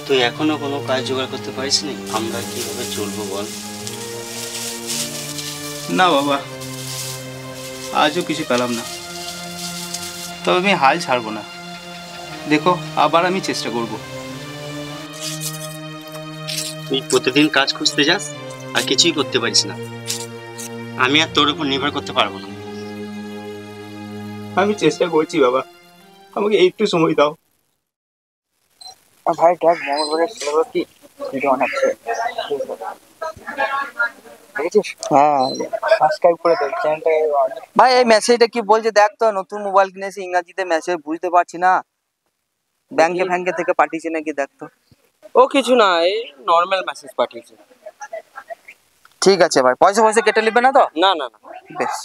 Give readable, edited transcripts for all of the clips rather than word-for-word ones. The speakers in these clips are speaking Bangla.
তুই এখনো কোনো কাজ জোগাড় করতে পারিস নি? আমরা কিভাবে চলবো বল? না বাবা, আজও কিছু পেলাম না, তবে আমি হাল ছাড়বো না। দেখো, আবার আমি চেষ্টা করব। তুই প্রতিদিন কাজ খুঁজতে যাস আর কিছুই করতে পারিস না। আমি আর তোর উপর নির্ভর করতে পারবো না। আমি চেষ্টা করছি বাবা, আমাকে একটু সময় দাও। ভাই দেখ, মঙ্গলবারের সিলেবাস কি ভিডিও বানাচ্ছে, দেখেছিস? হ্যাঁ, সাবস্ক্রাইব করে দে চ্যানেলটা। ভাই এই মেসেজটা কি বলছে দেখ তো। নতুন মোবাইল কিনেছি, ইংরেজিতে মেসেজ বুঝতে পারছি না। ব্যাংকে ফ্যাংকে থেকে পাঠিয়েছে নাকি দেখ তো। ও কিছু না, এই নর্মাল মেসেজ পাঠিয়েছে। ঠিক আছে ভাই, পয়সা পয়সা কেটে নেবে না তো? না না না, বেশ।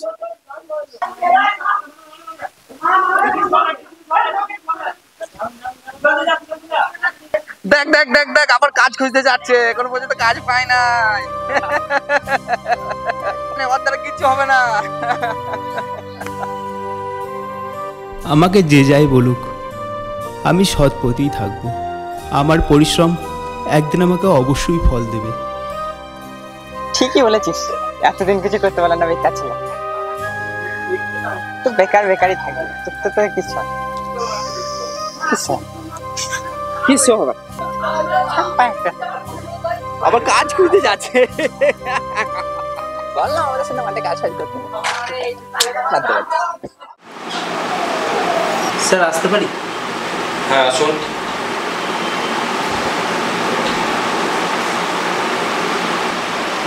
দেখ দেখ দেখ দেখ, আবার কাজ খুঁজতে যাচ্ছে, এখনো পর্যন্ত কাজ পাই নাই। ওর দ্বারা কিচ্ছু হবে না। আমাকে যে যাই বলুক, আমি সৎ পথেই থাকব। আমার পরিশ্রম একদিন আমাকে অবশ্যই ফল দেবে। ঠিকই বলেছিস, এতদিন কিছু করতে পারলাম না, বেকার ছিল তো। বেকার বেকারই থাকবে, তোর তো কিছু কিছু হবে। আবার কাজ খুঁজতে যাচ্ছে। বললাম আমাদের সাথে মাঠে কাজ ফাজ করতে। স্যার, আসতে পারি? হ্যাঁ আসুন।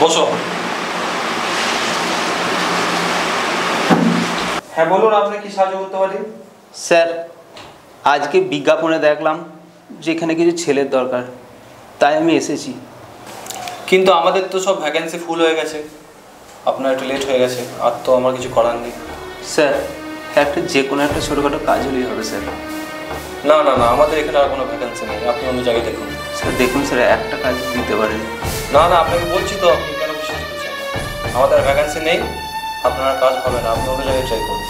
বসো। হ্যাঁ বলুন, আপনি কি সাহায্য করতে পারি? স্যার, আজকে বিজ্ঞাপনে দেখলাম যেখানে কিছু ছেলের দরকার, তাই আমি এসেছি। কিন্তু আমাদের তো সব ভ্যাকেন্সি ফুল হয়ে গেছে, আপনার একটু লেট হয়ে গেছে, আর তো আমার কিছু করার নেই। স্যার, যে কোনো একটা ছোটোখাটো কাজ হলেই হবে স্যার। না না না, আমাদের এখানে আর কোনো ভ্যাকেন্সি নেই, আপনি অন্য জায়গায় দেখুন। স্যার দেখুন স্যার, একটা কাজ দিতে পারেন? না না, আপনাকে বলছি তো, আপনি কেন বিশ্বাস করছেন না? আমাদের ভ্যাকেন্সি নেই, আপনার কাজ হবে না, আপনি অন্য জায়গায় ট্রাই করুন।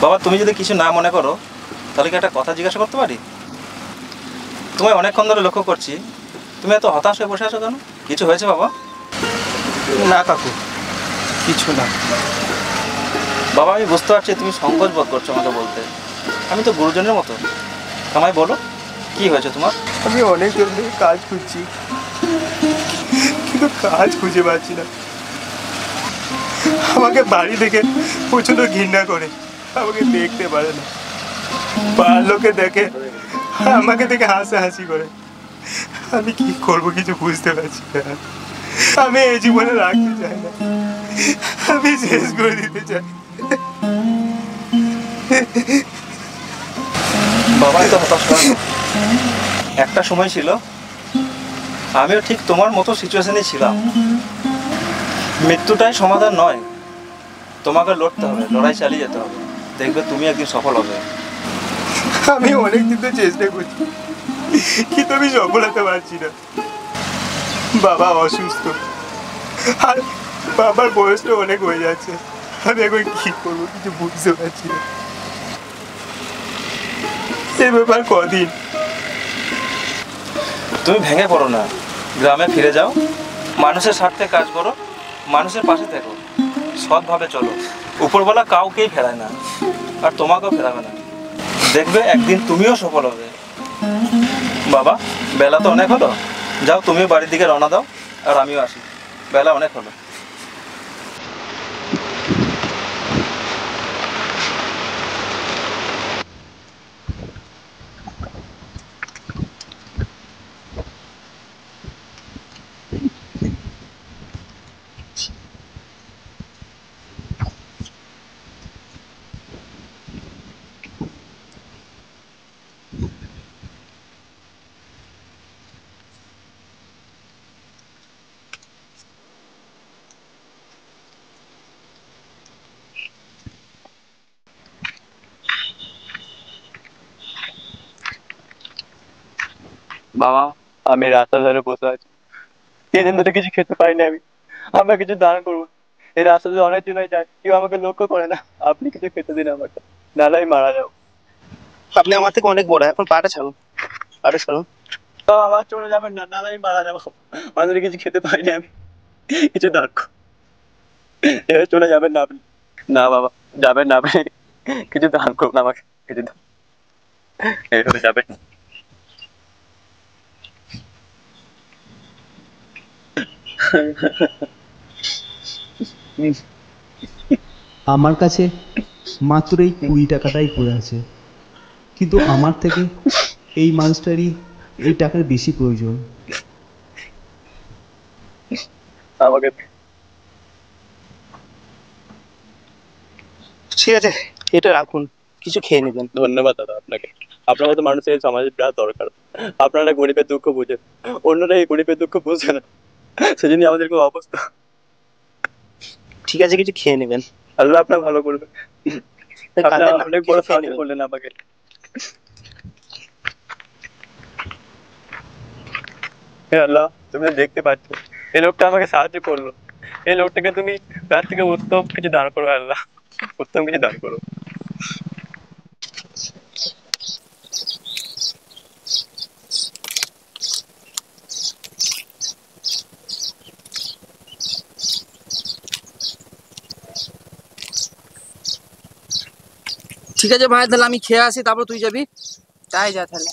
বাবা, তুমি যদি কিছু না মনে করো তাহলে কি একটা কথা জিজ্ঞাসা করতে পারি? তোমায় অনেকক্ষণ ধরে লক্ষ্য করছি, তুমি এত হতাশ হয়ে বসে আছো কেন? কিছু হয়েছে বাবা? না কাকু, কিছু না। বাবা, আমি বুঝতে পারছি তুমি সংকোচ বোধ করছো আমাকে বলতে। আমি তো গুরুজনের মতো, আমায় বলো কি হয়েছে তোমার? আমি অনেক দিন থেকে কাজ খুঁজছি, কিন্তু কাজ খুঁজে পাচ্ছি না। আমাকে বাড়ি থেকে প্রচন্ড ঘৃণা করে, আমাকে দেখতে পারে না। পাড়ার লোকে দেখে আমাকে দেখে হাসাহাসি করে। আমি কি করবো কিছু বুঝতে পারছি না। আমি এই জীবনে রাখতে চাই না, আমি শেষ করে দিতে চাই। বাবাই তো হতাশ করেন। একটা সময় ছিল আমিও ঠিক তোমার মতো সিচুয়েশনেই ছিলাম। মৃত্যুটাই সমাধান নয়, তোমাকে লড়তে হবে, লড়াই চালিয়ে যেতে হবে, দেখবে তুমি একদিন সফল হবে। আমি অনেক দিন তো চেষ্টা করছি, কিন্তু আমি সফল হতে পারছি না। বাবা অসুস্থ, আর বাবার বয়সটা অনেক হয়ে যাচ্ছে। আমি এখন কি করবো কিছু বুঝতে পারছি না। এই ব্যাপার কদিন। তুমি ভেঙে পড়ো না, গ্রামে ফিরে যাও, মানুষের স্বার্থে কাজ করো, মানুষের পাশে থেকো, সৎভাবে চলো। উপরবেলা কাউকেই ফেরায় না, আর তোমাকেও ফেরাবে না। দেখবে একদিন তুমিও সফল হবে। বাবা, বেলা তো অনেক হলো, যাও তুমিও বাড়ির দিকে রওনা দাও, আর আমিও আসি, বেলা অনেক হলো। বাবা, আমি রাস্তার ধারে বসে আছি, 3 দিন ধরে কিছু খেতে পারি না। আমরা কিছু দান করবো। এই রাস্তাতে অনেক জনাই যায়, কেউ আমাকে লক্ষ্য করে না। আপনি কিছু খেতে দিন আমাকে, নাহলে আমি মারা যাবো। আপনি আমার থেকে অনেক বড়, এখন পাটা ছাড়ুন, পাটা ছাড়ুন। তো আমার চলে যাবেন না, নাহলে আমি মারা যাবো। মানুষ কিছু খেতে পারিনি আমি, কিছু দান করুন। এবার চলে যাবেন না আপনি? না বাবা, যাবেন না আপনি, কিছু দান করুন আমাকে, কিছু দান। এইভাবে যাবেন? আমার কাছে মাত্র এই 20 টাকাটাই পড়ে আছে, কিন্তু আমার থেকে এই মানুষটারই এই টাকার বেশি প্রয়োজন। আমাকে ঠিক আছে, এটা রাখুন, কিছু খেয়ে নেবেন। ধন্যবাদ দাদা আপনাকে। আপনার মতো মানুষের সমাজে বিরাট দরকার। আপনারা গরিবের দুঃখ বুঝেন, অন্যরা এই গরিবের দুঃখ বুঝে না, সেজন্য আমাদের খুব অবস্থা। ঠিক আছে, কিছু খেয়ে নেবেন। আল্লাহ আপনার ভালো করবে। কাঁদেন না, অনেক বড় কিছু খেয়ে সাহায্য নেবেন। করলেন আমাকে। হে আল্লাহ, তুমি তো দেখতে পাচ্ছ, এই লোকটা আমাকে সাহায্য করলো। এই লোকটাকে তুমি তার থেকে উত্তম কিছু দান করো আল্লাহ, উত্তম কিছু দান করো। ঠিক আছে ভাই, তাহলে আমি খেয়ে আসি, তারপর তুই যাবি। তাই যা তাহলে।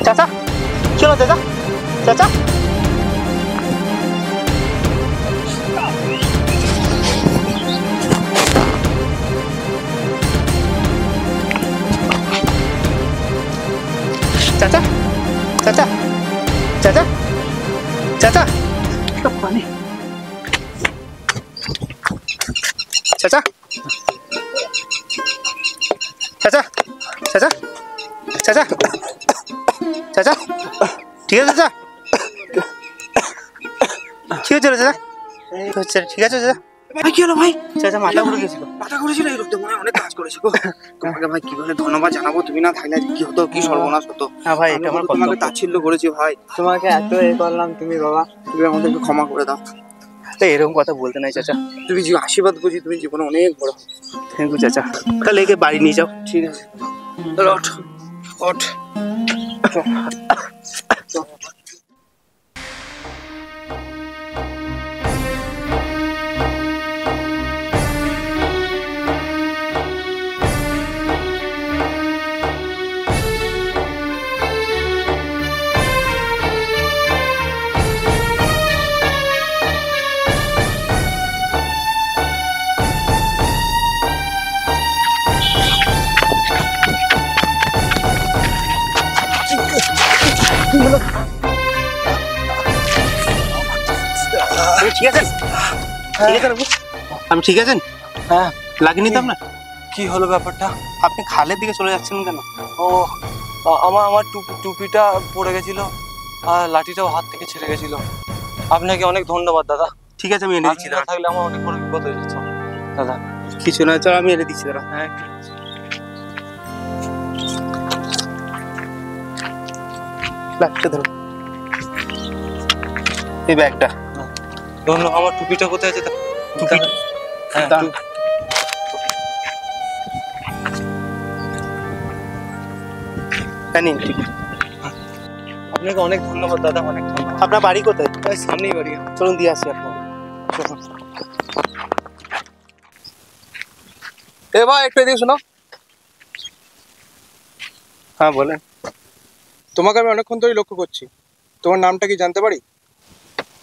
চাচা, কি হলো চাচা? চাচা, চাচা, চাচা, চাচা, চাচা, পানি, চাচা, চাচা, চাচা, চাচা, চাচা, ঠিক আছে চাচা, কি হয়েছিল চাচা? ঠিক আছে চাচা। ভাই কি হলো ভাই? চাচা মাথা ঘুরে গেছিল। মাথা করেছিল, এই লোকটা মনে হয় অনেক কাজ করেছে গো। তোমাকে ভাই কিভাবে ধন্যবাদ জানাবো, তুমি না থাকলে কি হতো, কি সর্বনাশ হতো। হ্যাঁ ভাই, এটা আমার তোমাকে কর্তব্য। তাচ্ছিল্য করেছি ভাই, তোমাকে এত করলাম, তুমি বাবা তুমি আমাদেরকে ক্ষমা করে দাও। তো এরকম কথা বলতে নাই চাচা। তুমি যে আশীর্বাদ করছি, তুমি জীবনে অনেক বড়। থ্যাংক ইউ চাচা। তাহলে একে বাড়ি নিয়ে যাও। ঠিক আছে, তাহলে ওঠ ওঠ। ঠিক আছেন? ঠিক আছে বাবু, আমি ঠিক আছেন? হ্যাঁ, লাগেনি তো আপনার? কি হলো ব্যাপারটা? আপনি খালের দিকে চলে যাচ্ছেন কেন? ও আমার টুপিটা পড়ে গেছিল আর লাঠিটাও হাত থেকে ছেড়ে গেছিল। আপনাকে অনেক ধন্যবাদ দাদা। ঠিক আছে, আমি এনে দিচ্ছি। আপনি না থাকলে আমার অনেক বড় বিপদ হয়ে যেত দাদা। কিছু না, চল আমি এনে দিচ্ছি। দাঁড়া। হ্যাঁ, ব্যাগটা ধরো, এই ব্যাগটা। ধন্যবাদ। আমার টুপিটা কোথায় আছে? হ্যাঁ, নিন। আপনাকে অনেক ধন্যবাদ দাদা, অনেক ধন্যবাদ। আপনার বাড়ি কোথায়? সামনেই বাড়ি। চলুন দিয়ে আসি আপনার। এ ভাই, একটু এদিকে শোনো। হ্যাঁ বলেন। তোমাকে আমি অনেকক্ষণ ধরেই লক্ষ্য করছি, তোমার নামটা কি জানতে পারি?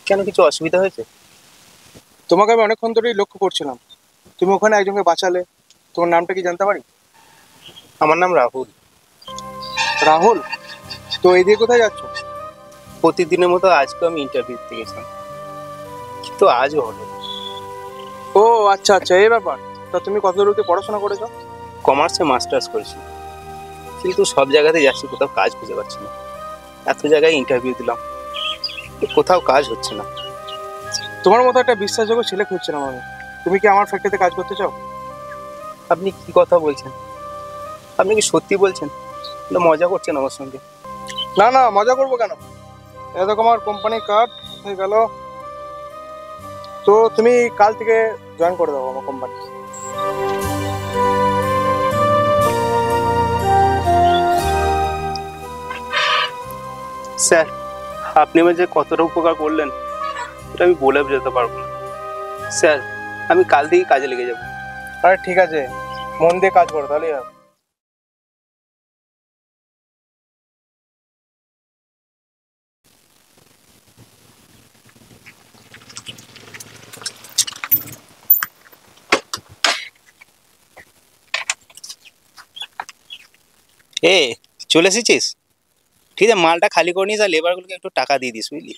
কেন, কিছু অসুবিধা হয়েছে? তোমাকে আমি অনেকক্ষণ ধরেই লক্ষ্য করছিলাম, তুমি ওখানে একজনকে বাঁচালে, তোমার নামটা কি জানতে পারি? আমার নাম রাহুল। রাহুল? তো এইদিকে কোথায় যাচ্ছ? প্রতিদিনের মতো আজকেও আমি ইন্টারভিউ দিতে গেছিলাম, কিন্তু আজও হলো। ও আচ্ছা আচ্ছা, এই ব্যাপার। তা তুমি কত দূর অবধি পড়াশোনা করেছো? কমার্সে মাস্টার্স করেছি, কিন্তু সব জায়গাতে যাচ্ছি, কোথাও কাজ খুঁজে পাচ্ছি না। এত জায়গায় ইন্টারভিউ দিলাম, কোথাও কাজ হচ্ছে না। তোমার মতো একটা বিশ্বাসযোগ্য ছেলে খুঁজছিলাম আমি। তুমি কি আমার ফ্যাক্টরিতে কাজ করতে চাও? আপনি কি কথা বলছেন? আপনি কি সত্যি বলছেন না মজা করছেন আমার সঙ্গে? না না, মজা করবো কেন? এরকম আমার কোম্পানির কার্ড হয়ে গেল, তো তুমি কাল থেকে জয়েন করে দাও আমার কোম্পানি। স্যার, আপনি আমার যে কতটা উপকার করলেন এটা আমি বলে বোঝাতে পারবো না। স্যার, আমি কাল থেকে কাজে লেগে যাব। আরে ঠিক আছে, মন দিয়ে কাজ করো, তাহলেই হবে। এ চলে এসেছিস? ঠিক আছে, মালটা খালি করে নিস আর লেবারগুলোকে একটু টাকা দিয়ে দিস, বুঝলি?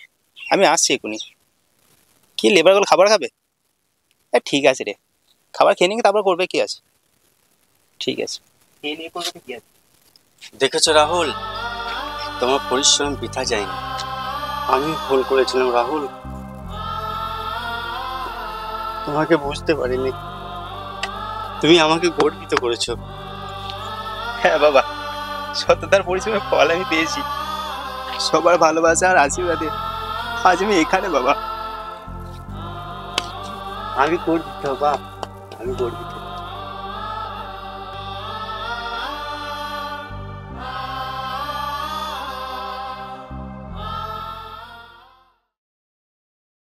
আমি আসছি এখুনি। কি লেবারগুলো খাবার খাবে? ঠিক আছে রে, খাবার খেয়ে নিয়ে তারপর করবে, কি আছে? ঠিক আছে, খেয়ে নিয়ে করবে, কি আছে? দেখেছো রাহুল, তোমার পরিশ্রম বৃথা যায়নি। আমি ভুল করেছিলাম রাহুল, তোমাকে বুঝতে পারিনি। তুমি আমাকে গর্বিত করেছো। হ্যাঁ বাবা, সততার পরিশ্রমের ফল আমি পেয়েছি। সবার ভালোবাসা আর আশীর্বাদে আজ আমি এখানে বাবা। আমি গর্বিত বাবা, আমি গর্বিত।